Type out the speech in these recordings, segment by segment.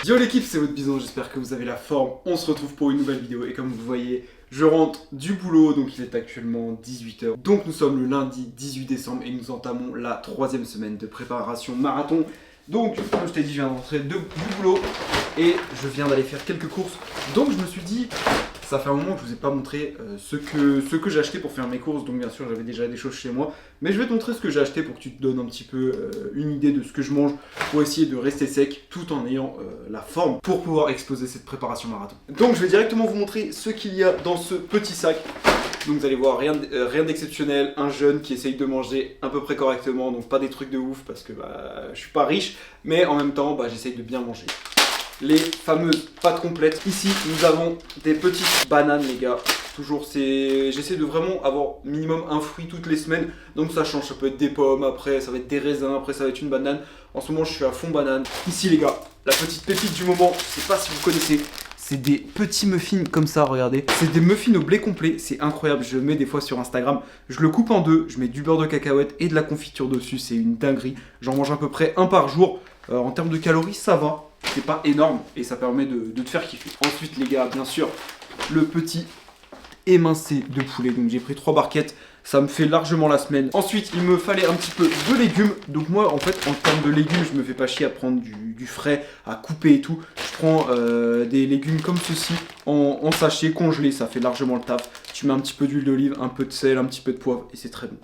Yo l'équipe, c'est votre bison, j'espère que vous avez la forme. On se retrouve pour une nouvelle vidéo et comme vous voyez, je rentre du boulot, donc il est actuellement 18 h. Donc nous sommes le lundi 18 décembre et nous entamons la troisième semaine de préparation marathon. Donc comme je t'ai dit, je viens de rentrer du boulot et je viens d'aller faire quelques courses. Donc je me suis dit, ça fait un moment que je vous ai pas montré ce que j'ai acheté pour faire mes courses. Donc bien sûr j'avais déjà des choses chez moi, mais je vais te montrer ce que j'ai acheté pour que tu te donnes un petit peu une idée de ce que je mange pour essayer de rester sec tout en ayant la forme pour pouvoir exploser cette préparation marathon. Donc je vais directement vous montrer ce qu'il y a dans ce petit sac. Donc vous allez voir, rien d'exceptionnel, un jeune qui essaye de manger à peu près correctement, donc pas des trucs de ouf parce que je suis pas riche, mais en même temps j'essaye de bien manger. Les fameuses pâtes complètes. Ici nous avons des petites bananes les gars. Toujours j'essaie de vraiment avoir minimum un fruit toutes les semaines. Donc ça change, ça peut être des pommes, après ça va être des raisins, après ça va être une banane. En ce moment je suis à fond banane. Ici les gars, la petite pépite du moment, je sais pas si vous connaissez. C'est des petits muffins comme ça, regardez. C'est des muffins au blé complet, c'est incroyable. Je le mets des fois sur Instagram. Je le coupe en deux, je mets du beurre de cacahuète et de la confiture dessus. C'est une dinguerie. J'en mange à peu près un par jour. En termes de calories, ça va. C'est pas énorme et ça permet de te faire kiffer. Ensuite, les gars, bien sûr, le petit émincé de poulet. Donc j'ai pris 3 barquettes. Ça me fait largement la semaine. Ensuite, il me fallait un petit peu de légumes. Donc moi, en fait, en termes de légumes, je me fais pas chier à prendre du frais, à couper et tout. Je prends des légumes comme ceci, en sachet, congelé. Ça fait largement le taf. Tu mets un petit peu d'huile d'olive, un peu de sel, un petit peu de poivre et c'est très bon.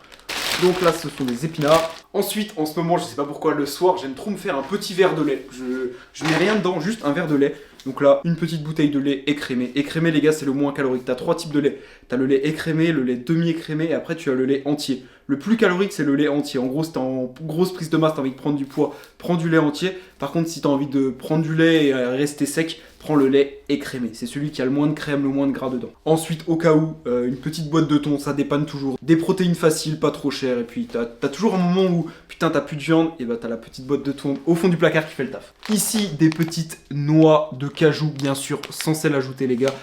Donc là, ce sont des épinards. Ensuite, en ce moment, je sais pas pourquoi, le soir, j'aime trop me faire un petit verre de lait. Je mets rien dedans, juste un verre de lait. Donc là, une petite bouteille de lait écrémé. Écrémé, les gars, c'est le moins calorique. T'as 3 types de lait. T'as le lait écrémé, le lait demi-écrémé et après tu as le lait entier. Le plus calorique, c'est le lait entier. En gros, si t'es en grosse prise de masse, t'as envie de prendre du poids, prends du lait entier. Par contre, si t'as envie de prendre du lait et rester sec, prends le lait écrémé. C'est celui qui a le moins de crème, le moins de gras dedans. Ensuite, au cas où, une petite boîte de thon, ça dépanne toujours. Des protéines faciles, pas trop chères. Et puis, t'as toujours un moment où, putain, t'as plus de viande, et bah t'as la petite boîte de thon au fond du placard qui fait le taf. Ici, des petites noix de cajou, bien sûr, sans sel ajouté, les gars.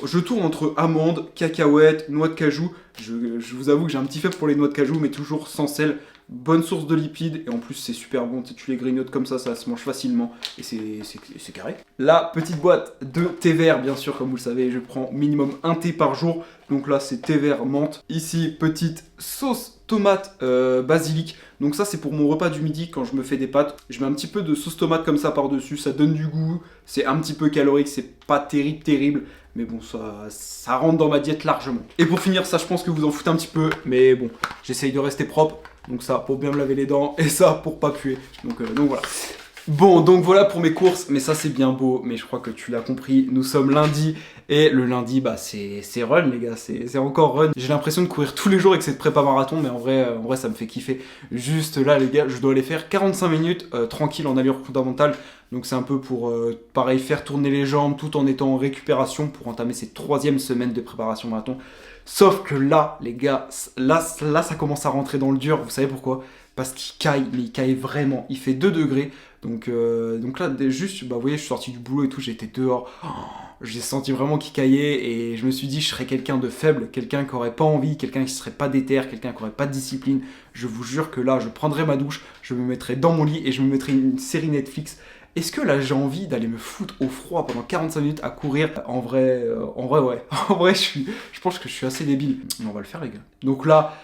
Je tourne entre amandes, cacahuètes, noix de cajou. Je vous avoue que j'ai un petit faible pour les noix de cajou, mais toujours sans sel. Bonne source de lipides et en plus c'est super bon. Tu les grignotes comme ça se mange facilement et c'est carré. La petite boîte de thé vert, bien sûr, comme vous le savez, je prends minimum un thé par jour. Donc là c'est thé vert menthe. Ici petite sauce tomate basilic. Donc ça c'est pour mon repas du midi quand je me fais des pâtes. Je mets un petit peu de sauce tomate comme ça par dessus, ça donne du goût. C'est un petit peu calorique, c'est pas terrible. Mais bon, ça rentre dans ma diète largement. Et pour finir, ça je pense que vous en foutez un petit peu. Mais bon, j'essaye de rester propre. Donc ça pour bien me laver les dents et ça pour pas puer. Donc voilà. Bon, donc voilà pour mes courses. Mais ça c'est bien beau. Mais je crois que tu l'as compris. Nous sommes lundi. Et le lundi, bah c'est run les gars. C'est encore run. J'ai l'impression de courir tous les jours avec cette prépa marathon. Mais en vrai ça me fait kiffer. Juste là les gars, je dois aller faire 45 minutes tranquille en allure fondamentale. Donc c'est un peu pour, pareil, faire tourner les jambes tout en étant en récupération pour entamer cette 3e semaine de préparation marathon. Sauf que là, les gars, là ça commence à rentrer dans le dur. Vous savez pourquoi? Parce qu'il caille, mais il caille vraiment. Il fait 2 degrés. Donc là, juste, bah vous voyez, je suis sorti du boulot et tout, j'étais dehors. Oh, j'ai senti vraiment qu'il caillait et je me suis dit, je serais quelqu'un de faible, quelqu'un qui aurait pas envie, quelqu'un qui serait pas déter, quelqu'un qui aurait pas de discipline. Je vous jure que là, je prendrais ma douche, je me mettrais dans mon lit et je me mettrais une série Netflix. Est-ce que là j'ai envie d'aller me foutre au froid pendant 45 minutes à courir? En vrai, ouais. En vrai, je pense que je suis assez débile. Mais on va le faire, les gars. Donc là,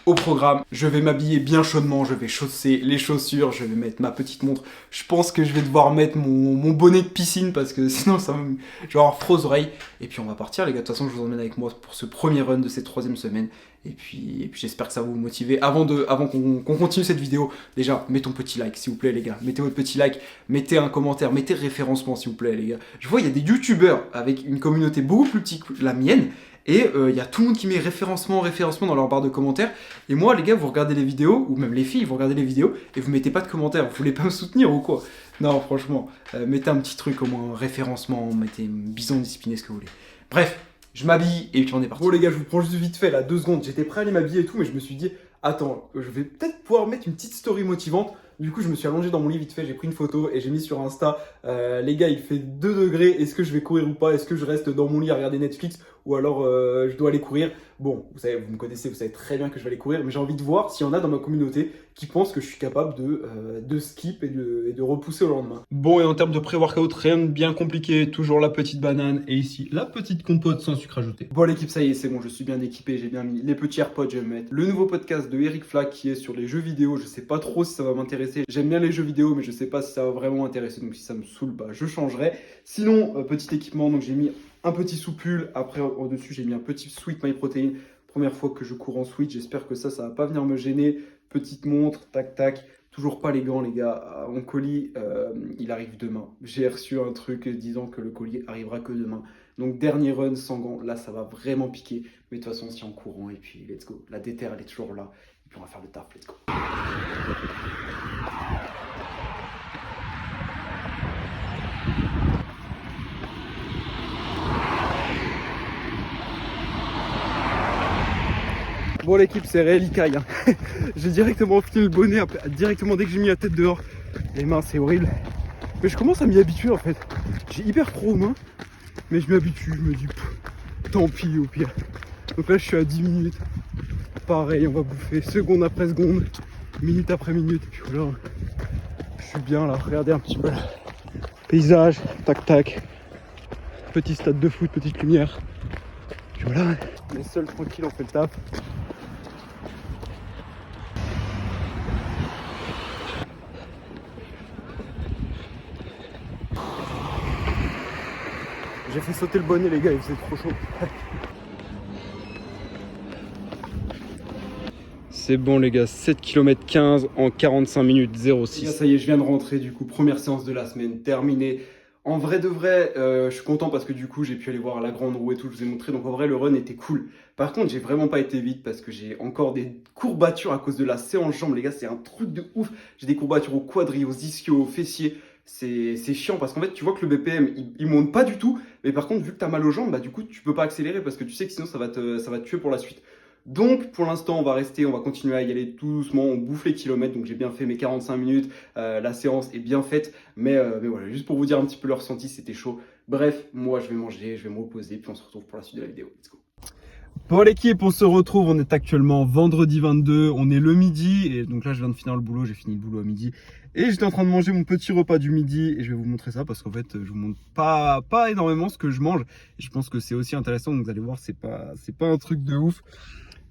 au programme, je vais m'habiller bien chaudement, je vais chausser les chaussures, je vais mettre ma petite montre. Je pense que je vais devoir mettre mon bonnet de piscine parce que sinon ça va me... Je vais avoir froid aux oreilles. Et puis on va partir, les gars. De toute façon, je vous emmène avec moi pour ce premier run de cette 3e semaine. Et puis j'espère que ça va vous motiver. Avant qu'on continue cette vidéo, déjà, mets ton petit like, s'il vous plaît, les gars. Mettez votre petit like, mettez un commentaire, mettez référencement, s'il vous plaît, les gars. Je vois, il y a des youtubeurs avec une communauté beaucoup plus petite que la mienne. Et il y a tout le monde qui met référencement dans leur barre de commentaires. Et moi, les gars, vous regardez les vidéos, ou même les filles, vous regardez les vidéos, et vous mettez pas de commentaires. Vous voulez pas me soutenir ou quoi? Non, franchement, mettez un petit truc, au moins, un référencement, mettez bison discipliné, ce que vous voulez. Bref. Je m'habille et puis on est parti. Bon les gars, je vous prends juste vite fait là, 2 secondes. J'étais prêt à aller m'habiller et tout, mais je me suis dit, attends, je vais peut-être pouvoir mettre une petite story motivante. Du coup, je me suis allongé dans mon lit vite fait, j'ai pris une photo et j'ai mis sur Insta. Les gars, il fait 2 degrés, est-ce que je vais courir ou pas? Est-ce que je reste dans mon lit à regarder Netflix ou alors je dois aller courir? Bon, vous savez, vous me connaissez, vous savez très bien que je vais aller courir, mais j'ai envie de voir s'il y en a dans ma communauté qui pensent que je suis capable de skip et de repousser au lendemain. Bon, et en termes de pré-workout, rien de bien compliqué, toujours la petite banane et ici la petite compote sans sucre ajouté. Bon l'équipe, ça y est, c'est bon, je suis bien équipé, j'ai bien mis les petits AirPods, je vais mettre le nouveau podcast de Eric Flack qui est sur les jeux vidéo, je sais pas trop si ça va m'intéresser, j'aime bien les jeux vidéo mais je sais pas si ça va vraiment m'intéresser, donc si ça me saoule, bah je changerai. Sinon, petit équipement, donc j'ai mis un petit soupule, après au-dessus j'ai mis un petit Sweet My Protein, première fois que je cours en Sweet, j'espère que ça va pas venir me gêner. Petite montre, tac tac, toujours pas les gants les gars, mon colis il arrive demain, j'ai reçu un truc disant que le colis arrivera que demain, donc dernier run sans gants, là ça va vraiment piquer, mais de toute façon c'est en courant et puis let's go, la déterre elle est toujours là, et puis on va faire le taf, let's go. Bon l'équipe, c'est réel Icaille, hein. J'ai directement enfilé le bonnet, directement dès que j'ai mis la tête dehors. Les mains c'est horrible. Mais je commence à m'y habituer en fait. J'ai hyper froid aux mains, mais je m'y habitue, je me dis tant pis au pire. Donc là je suis à 10 minutes. Pareil, on va bouffer seconde après seconde, minute après minute. Et puis voilà, je suis bien là, regardez un petit peu là. Paysage, tac tac. Petit stade de foot, petite lumière. Puis voilà, on est seul tranquille, on fait le taf. J'ai fait sauter le bonnet les gars, il faisait trop chaud. C'est bon les gars, 7 km 15 en 45 minutes 06. Ça y est, je viens de rentrer du coup, première séance de la semaine terminée. En vrai de vrai, je suis content parce que du coup j'ai pu aller voir la grande roue et tout, je vous ai montré, donc en vrai le run était cool. Par contre j'ai vraiment pas été vite parce que j'ai encore des courbatures à cause de la séance jambes les gars, c'est un truc de ouf. J'ai des courbatures au quadri, aux ischios, aux fessiers. C'est chiant parce qu'en fait tu vois que le BPM il monte pas du tout, mais par contre vu que tu as mal aux jambes, bah du coup tu peux pas accélérer parce que tu sais que sinon ça va te tuer pour la suite. Donc pour l'instant on va continuer à y aller tout doucement, on bouffe les kilomètres, donc j'ai bien fait mes 45 minutes, la séance est bien faite, mais voilà, juste pour vous dire un petit peu le ressenti, c'était chaud. Bref, moi je vais manger, je vais me reposer, puis on se retrouve pour la suite de la vidéo, let's go. Bon l'équipe, on se retrouve, on est actuellement vendredi 22, on est le midi, et donc là je viens de finir le boulot, j'ai fini le boulot à midi, et j'étais en train de manger mon petit repas du midi, et je vais vous montrer ça, parce qu'en fait je vous montre pas énormément ce que je mange, et je pense que c'est aussi intéressant, donc vous allez voir, c'est pas un truc de ouf.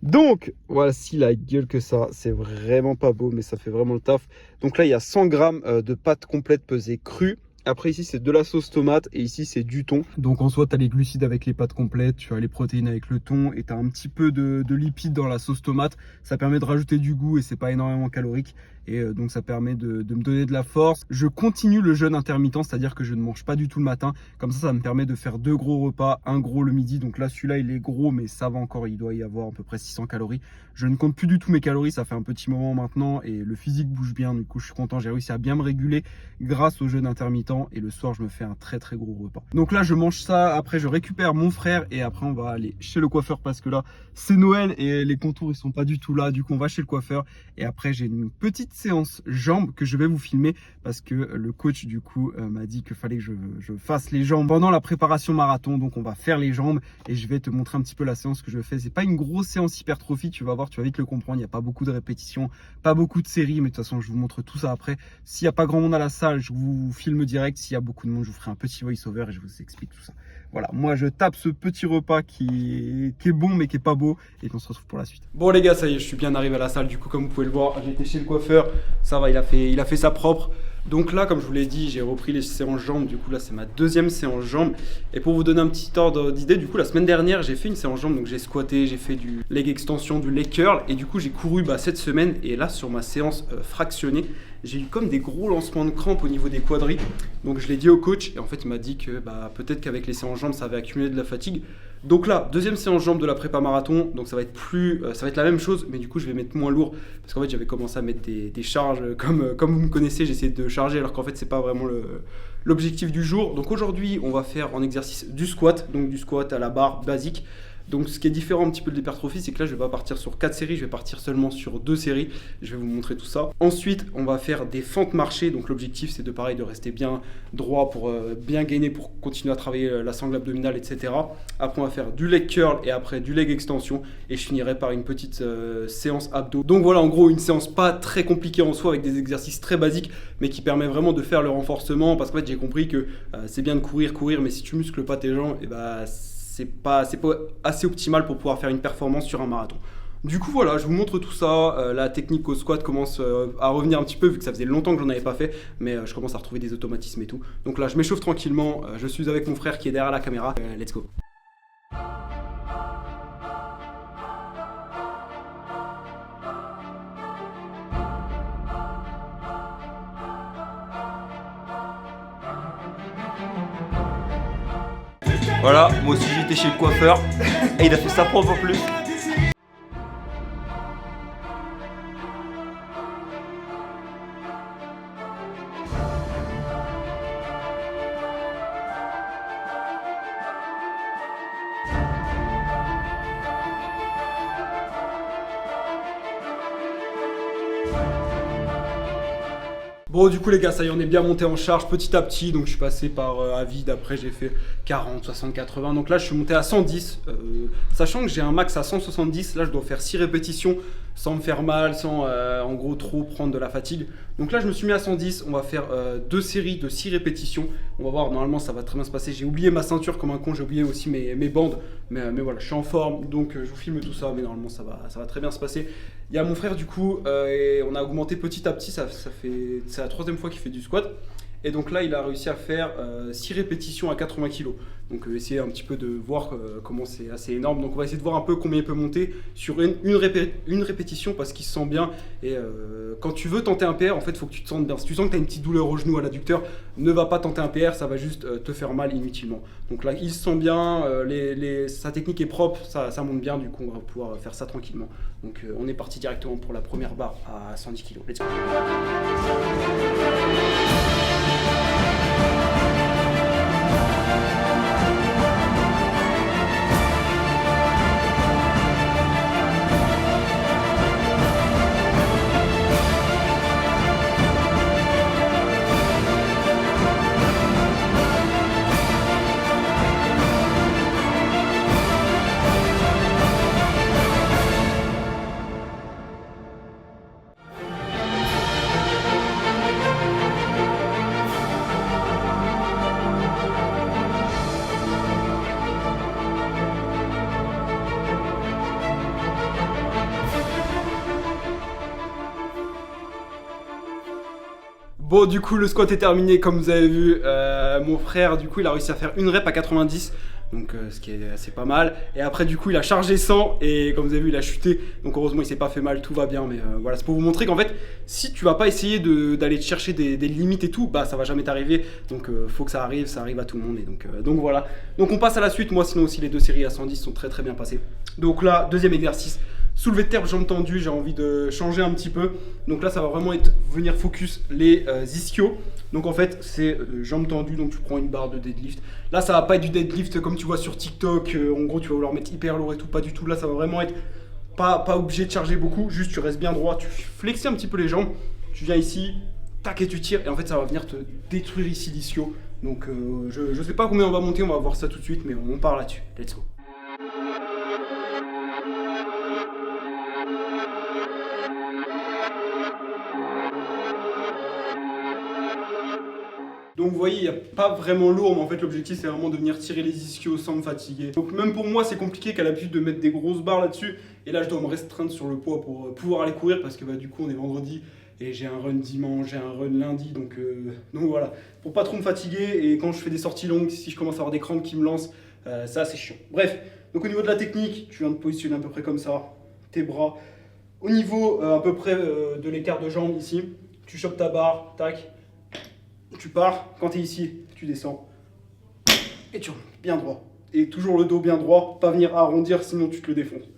Donc, voici la gueule que ça, c'est vraiment pas beau, mais ça fait vraiment le taf. Donc là, il y a 100 grammes de pâte complète pesée crue. Après ici c'est de la sauce tomate et ici c'est du thon. Donc en soi tu as les glucides avec les pâtes complètes, tu as les protéines avec le thon et tu as un petit peu de lipides dans la sauce tomate. Ça permet de rajouter du goût et c'est pas énormément calorique. Et donc ça permet de me donner de la force. Je continue le jeûne intermittent, c'est-à-dire que je ne mange pas du tout le matin. Comme ça me permet de faire 2 gros repas, un gros le midi. Donc là celui-là il est gros mais ça va encore, il doit y avoir à peu près 600 calories. Je ne compte plus du tout mes calories, ça fait un petit moment maintenant et le physique bouge bien. Du coup je suis content, j'ai réussi à bien me réguler grâce au jeûne intermittent. Et le soir je me fais un très gros repas. Donc là je mange ça, après je récupère mon frère et après on va aller chez le coiffeur parce que là c'est Noël et les contours ils sont pas du tout là. Du coup on va chez le coiffeur et après j'ai une petite séance jambes que je vais vous filmer parce que le coach du coup m'a dit qu'il fallait que je fasse les jambes pendant la préparation marathon. Donc on va faire les jambes et je vais te montrer un petit peu la séance que je fais. C'est pas une grosse séance hypertrophie, tu vas voir, tu vas vite le comprendre. Il n'y a pas beaucoup de répétitions, pas beaucoup de séries, mais de toute façon je vous montre tout ça après. S'il n'y a pas grand monde à la salle, je vous filme direct. S'il y a beaucoup de monde, je vous ferai un petit voice-over et je vous explique tout ça. Voilà, moi je tape ce petit repas qui est bon mais qui est pas beau et on se retrouve pour la suite. Bon les gars, ça y est, je suis bien arrivé à la salle. Du coup comme vous pouvez le voir, j'ai été chez le coiffeur. Ça va, il a fait ça propre. Donc là, comme je vous l'ai dit, j'ai repris les séances jambes. Du coup là c'est ma deuxième séance jambes. Et pour vous donner un petit ordre d'idée, du coup la semaine dernière j'ai fait une séance jambes. Donc j'ai squatté, j'ai fait du leg extension, du leg curl. Et du coup j'ai couru cette semaine. Et là sur ma séance fractionnée, j'ai eu comme des gros lancements de crampes au niveau des quadris. Donc je l'ai dit au coach et en fait il m'a dit que peut-être qu'avec les séances jambes ça avait accumulé de la fatigue. Donc là, deuxième séance jambes de la prépa marathon, donc ça va être la même chose, mais du coup je vais mettre moins lourd parce qu'en fait j'avais commencé à mettre des charges comme vous me connaissez, j'essaie de charger alors qu'en fait c'est pas vraiment l'objectif du jour. Donc aujourd'hui on va faire en exercice du squat, donc du squat à la barre basique. Donc ce qui est différent un petit peu de l'hypertrophie, c'est que là je vais pas partir sur 4 séries, je vais partir seulement sur 2 séries. Je vais vous montrer tout ça. Ensuite, on va faire des fentes marchées. Donc l'objectif c'est de rester bien droit pour bien gainer, pour continuer à travailler la sangle abdominale, etc. Après on va faire du leg curl et après du leg extension. Et je finirai par une petite séance abdos. Donc voilà, en gros une séance pas très compliquée en soi, avec des exercices très basiques, mais qui permet vraiment de faire le renforcement. Parce qu'en fait j'ai compris que c'est bien de courir, mais si tu muscles pas tes jambes, et c'est pas assez optimal pour pouvoir faire une performance sur un marathon. Du coup voilà, je vous montre tout ça. La technique au squat commence à revenir un petit peu, vu que ça faisait longtemps que j'en avais pas fait, mais je commence à retrouver des automatismes et tout. Donc là je m'échauffe tranquillement, je suis avec mon frère qui est derrière la caméra. Let's go. Voilà, moi aussi j'étais chez le coiffeur et il a fait sa propre en plus. Bon du coup les gars, ça y est, on est bien monté en charge petit à petit. Donc je suis passé par à vide, après j'ai fait 40, 60, 80. Donc là je suis monté à 110, sachant que j'ai un max à 170. Là je dois faire 6 répétitions sans me faire mal, sans en gros trop prendre de la fatigue. Donc là je me suis mis à 110, on va faire 2 séries de 6 répétitions. On va voir, normalement ça va très bien se passer. J'ai oublié ma ceinture comme un con, j'ai oublié aussi mes bandes. Mais voilà, je suis en forme, donc je vous filme tout ça. Mais normalement ça va très bien se passer. Il y a mon frère du coup, et on a augmenté petit à petit. C'est la 3e fois qu'il fait du squat. Et donc là, il a réussi à faire 6 répétitions à 80 kg. Donc essayer un petit peu de voir comment c'est assez énorme. Donc on va essayer de voir un peu combien il peut monter sur une répétition, parce qu'il se sent bien. Et quand tu veux tenter un PR, en fait, il faut que tu te sentes bien. Si tu sens que tu as une petite douleur au genou, à l'adducteur, ne va pas tenter un PR, ça va juste te faire mal inutilement. Donc là, il se sent bien, sa technique est propre, ça monte bien. Du coup, on va pouvoir faire ça tranquillement. Donc on est parti directement pour la première barre à 110 kg. Let's go. Bon du coup le squat est terminé, comme vous avez vu. Mon frère du coup il a réussi à faire une rep à 90, donc ce qui est assez pas mal. Et après du coup il a chargé 100 et comme vous avez vu il a chuté. Donc heureusement il s'est pas fait mal, tout va bien. Mais voilà, c'est pour vous montrer qu'en fait si tu vas pas essayer d'aller chercher des limites et tout, bah ça va jamais t'arriver. Donc faut que ça arrive à tout le monde. Et donc voilà. Donc on passe à la suite. Moi sinon aussi les 2 séries à 110 sont très bien passées. Donc là, deuxième exercice. Soulevé de terre, jambes tendues, j'ai envie de changer un petit peu. Donc là, ça va vraiment venir focus les ischios. Donc en fait, c'est jambes tendues, donc tu prends une barre de deadlift. Là, ça va pas être du deadlift comme tu vois sur TikTok. En gros, tu vas vouloir mettre hyper lourd et tout, pas du tout. Là, ça va vraiment être pas obligé de charger beaucoup. Juste, tu restes bien droit, tu flexes un petit peu les jambes. Tu viens ici, tac, et tu tires. Et en fait, ça va venir te détruire ici l'ischio. Donc je sais pas combien on va monter, on va voir ça tout de suite, mais on part là-dessus. Let's go. Donc vous voyez, il n'y a pas vraiment lourd, mais en fait l'objectif c'est vraiment de venir tirer les ischios sans me fatiguer. Donc même pour moi c'est compliqué qu'à l'habitude de mettre des grosses barres là-dessus. Et là je dois me restreindre sur le poids pour pouvoir aller courir, parce que du coup on est vendredi et j'ai un run dimanche, j'ai un run lundi. Donc voilà, pour pas trop me fatiguer. Et quand je fais des sorties longues, si je commence à avoir des crampes qui me lancent, ça c'est chiant. Bref, donc au niveau de la technique, tu viens de positionner à peu près comme ça, tes bras. Au niveau à peu près de l'écart de jambes ici, tu chopes ta barre, tac. Tu pars, quand tu es ici, tu descends et tu remontes bien droit. Et toujours le dos bien droit, pas venir arrondir sinon tu te le défonces.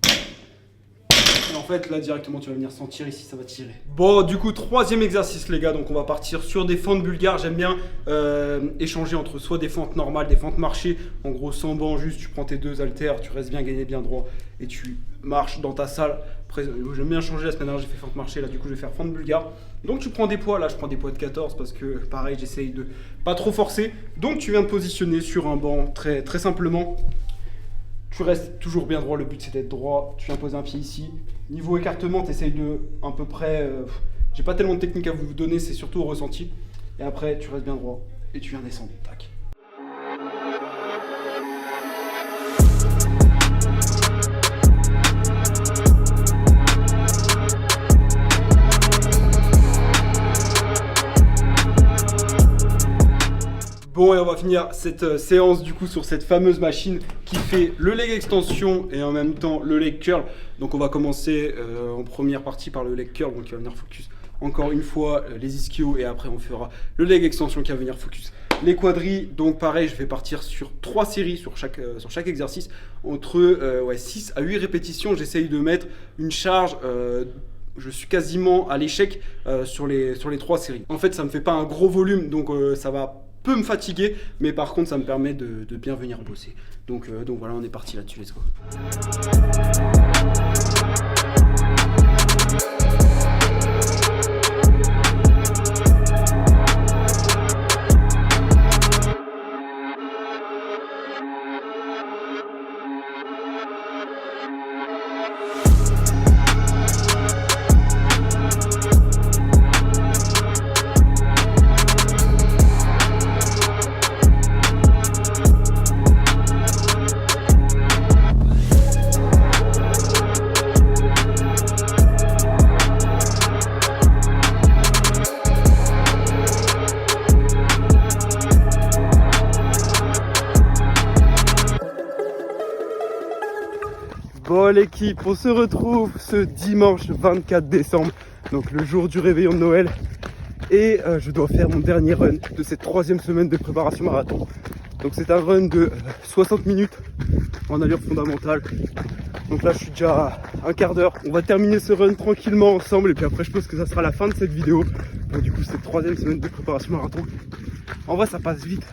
Et enfin fait, là directement, tu vas venir sentir ici, ça va tirer. Bon, du coup, troisième exercice, les gars. Donc, on va partir sur des fentes bulgares. J'aime bien échanger entre soit des fentes normales, des fentes marchées. En gros, sans banc, juste tu prends tes deux haltères, tu restes bien gainé, bien droit et tu marches dans ta salle. Après, j'aime bien changer. La semaine dernière, j'ai fait fente marchée. Là, du coup, je vais faire fente bulgare. Donc, tu prends des poids. Là, je prends des poids de 14 parce que, pareil, j'essaye de pas trop forcer. Donc, tu viens te positionner sur un banc très, très simplement. Tu restes toujours bien droit, le but c'est d'être droit. Tu viens poser un pied ici. Niveau écartement, tu essayes de à peu près. J'ai pas tellement de technique à vous donner, c'est surtout au ressenti. Et après, tu restes bien droit et tu viens descendre. Tac. Bon, et on va finir cette séance du coup sur cette fameuse machine qui fait le leg extension et en même temps le leg curl. Donc on va commencer en première partie par le leg curl, donc il va venir focus encore une fois les ischios et après on fera le leg extension qui va venir focus les quadris. Donc pareil, je vais partir sur 3 séries sur chaque exercice, entre 6 à 8 répétitions. J'essaye de mettre une charge... je suis quasiment à l'échec sur les 3 séries. En fait, ça me fait pas un gros volume, donc ça va peu me fatiguer, mais par contre, ça me permet de bien venir bosser. Donc voilà, on est parti là-dessus, let's go. Bon l'équipe, on se retrouve ce dimanche 24 décembre, donc le jour du réveillon de Noël. Et je dois faire mon dernier run de cette 3e semaine de préparation marathon. Donc c'est un run de 60 minutes en allure fondamentale. Donc là je suis déjà à un quart d'heure. On va terminer ce run tranquillement ensemble et puis après je pense que ça sera la fin de cette vidéo. Donc du coup cette 3e semaine de préparation marathon. En vrai ça passe vite,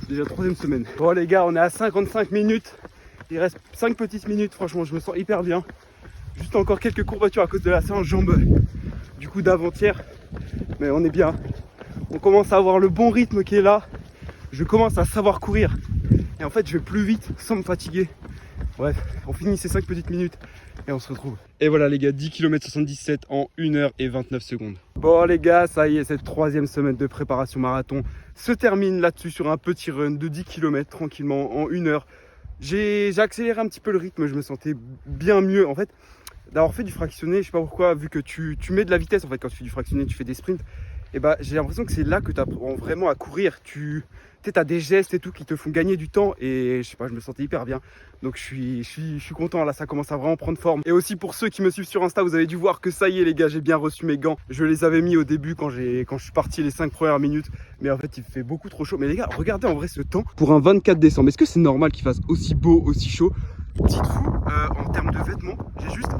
déjà 3e semaine. Bon les gars, on est à 55 minutes. Il reste 5 petites minutes, franchement je me sens hyper bien. Juste encore quelques courbatures à cause de la séance jambes du coup d'avant-hier. Mais on est bien. On commence à avoir le bon rythme qui est là. Je commence à savoir courir. Et en fait je vais plus vite sans me fatiguer. Bref, on finit ces 5 petites minutes et on se retrouve. Et voilà les gars, 10 km 77 en 1h29 secondes. Bon les gars, ça y est, cette 3e semaine de préparation marathon se termine là-dessus sur un petit run de 10 km tranquillement en 1 heure. J'ai accéléré un petit peu le rythme, je me sentais bien mieux en fait d'avoir fait du fractionné. Je sais pas pourquoi, vu que tu mets de la vitesse en fait quand tu fais du fractionné, tu fais des sprints. Et bah j'ai l'impression que c'est là que tu apprends vraiment à courir. Tu as des gestes et tout qui te font gagner du temps et je sais pas, je me sentais hyper bien. Donc je suis content, là ça commence à vraiment prendre forme. Et aussi pour ceux qui me suivent sur Insta, vous avez dû voir que ça y est les gars, j'ai bien reçu mes gants. Je les avais mis au début quand je suis parti les 5 premières minutes. Mais en fait il fait beaucoup trop chaud. Mais les gars, regardez en vrai ce temps pour un 24 décembre. Est-ce que c'est normal qu'il fasse aussi beau, aussi chaud? Petite fou, en termes de vêtements, j'ai juste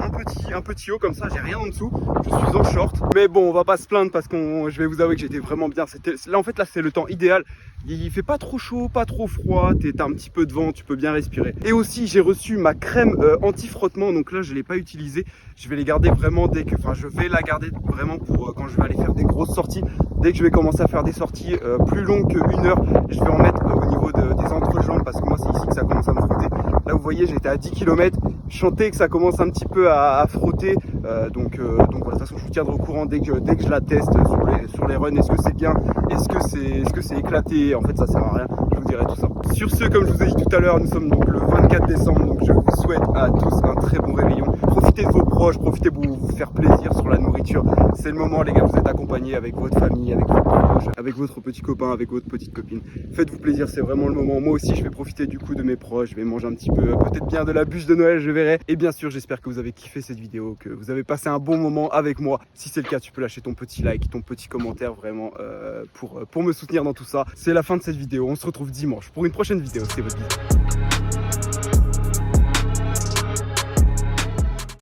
un petit haut comme ça, j'ai rien en dessous, je suis en short. Mais bon, on va pas se plaindre parce que je vais vous avouer que j'étais vraiment bien. Là en fait là c'est le temps idéal, il fait pas trop chaud, pas trop froid, t'as un petit peu de vent, tu peux bien respirer. Et aussi j'ai reçu ma crème anti-frottement, donc là je l'ai pas utilisée. Je vais les garder vraiment je vais la garder vraiment pour quand je vais aller faire des grosses sorties. Dès que je vais commencer à faire des sorties plus longues que 1 heure, je vais en mettre au niveau des entrejambes parce que moi c'est ici que ça commence à me frotter. Là vous voyez j'étais à 10 km, je sentais que ça commence un petit peu à frotter. Donc voilà, de toute façon je vous tiendrai au courant dès que je la teste sur les runs. Est-ce que c'est bien, est-ce que c'est éclaté? En fait ça sert à rien, je vous dirai tout ça. Sur ce, comme je vous ai dit tout à l'heure, nous sommes donc le 24 décembre, donc je vous souhaite à tous un très bon réveillon. Profitez de vos proches, profitez de vous faire plaisir sur la nourriture. C'est le moment les gars, vous êtes accompagnés avec votre famille, avec vos proches, avec votre petit copain, avec votre petite copine. Faites-vous plaisir, c'est vraiment le moment. Moi aussi je vais profiter du coup de mes proches, je vais manger un petit peu, peut-être bien de la bûche de Noël, je verrai. Et bien sûr j'espère que vous avez kiffé cette vidéo, que vous avez passé un bon moment avec moi. Si c'est le cas, tu peux lâcher ton petit like, ton petit commentaire vraiment pour me soutenir dans tout ça. C'est la fin de cette vidéo, on se retrouve dimanche pour une prochaine vidéo, c'est votre vie.